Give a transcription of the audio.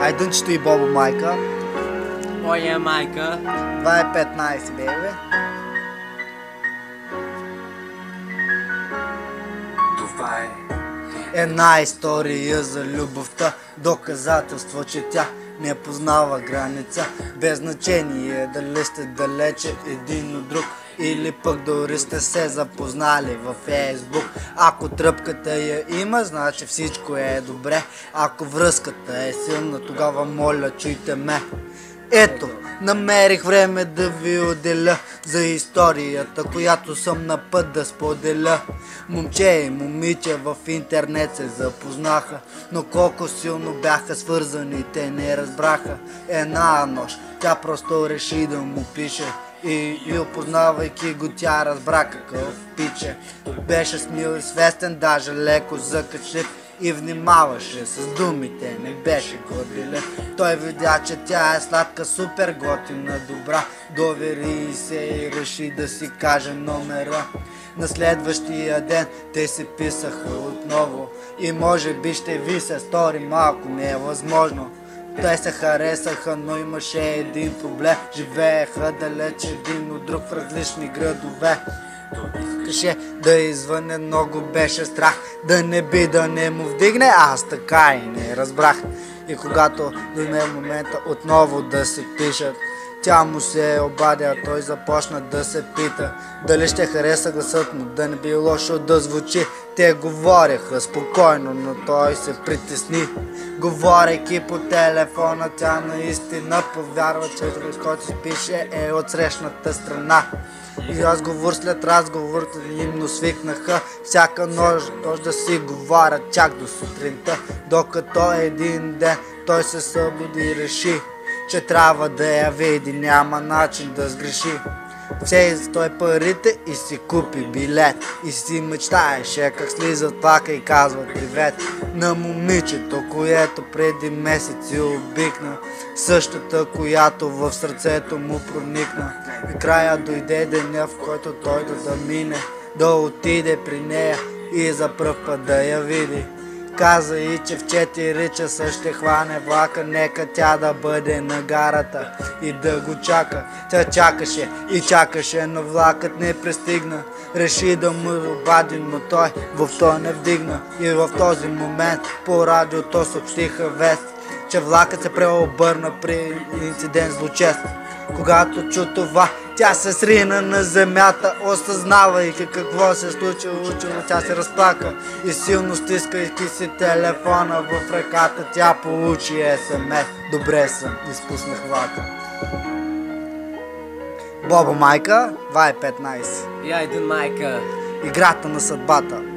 Айдънчето и Бобо майка. Моя майка. 2,15 бебе. Това е Една история за любовта, доказателство, че тя не познава граница. Без значение дали сте далече един от друг или пък дори сте се запознали във Фейсбук. Ако тръпката я има, значи всичко е добре. Ако връзката е силна, тогава моля, чуйте ме. Ето, намерих време да ви отделя за историята, която съм на път да споделя. Момче и момиче в интернет се запознаха, но колко силно бяха свързани, те не разбраха. Една нощ тя просто реши да му пише и опознавайки го, тя разбра какъв пиче. Беше смил и свестен, даже леко закачлив, и внимаваше с думите, не беше горделив. Той видя, че тя е сладка, супер готина, добра. Довери се и реши да си каже номера. На следващия ден те се писаха отново и може би ще ви се стори малко невъзможно. Те се харесаха, но имаше един проблем. Живееха далеч един от друг в различни градове. Искаше да извъне, много беше страх да не би да не му вдигне, аз така и не разбрах. И когато дойде момента отново да се пишат, тя му се обадя, той започна да се пита дали ще хареса гласът му, да не би лошо да звучи. Те говореха спокойно, но той се притесни. Говорейки по телефона, тя наистина повярва, че човек, който си пише, е от срещната страна. И разговор след разговор им свикнаха всяка нощ да си говорят чак до сутринта, докато един ден той се събуди и реши, че трябва да я види, няма начин да сгреши. Взе той парите и си купи билет и си мечтаеше как слиза влака и казва привет на момичето, което преди месеци обикна, същата, която в сърцето му проникна. И края дойде деня, в който той да мине, да отиде при нея и за пръв път да я види. Каза и, че в 4 часа ще хване влака, нека тя да бъде на гарата и да го чака. Тя чакаше и чакаше, но влакът не пристигна. Реши да му обади, но той в то не вдигна. И в този момент по радиото съобщиха вест, че влакът се преобърна при инцидент злочест. Когато чу това, тя се срина на земята, осъзнавайки какво се случило, тя се разплака и силно стискайки си телефона в ръката, тя получи СМС. Добре съм, изпуснах влака. Бобо майка, 2,15. И Айдън майка. Играта на съдбата.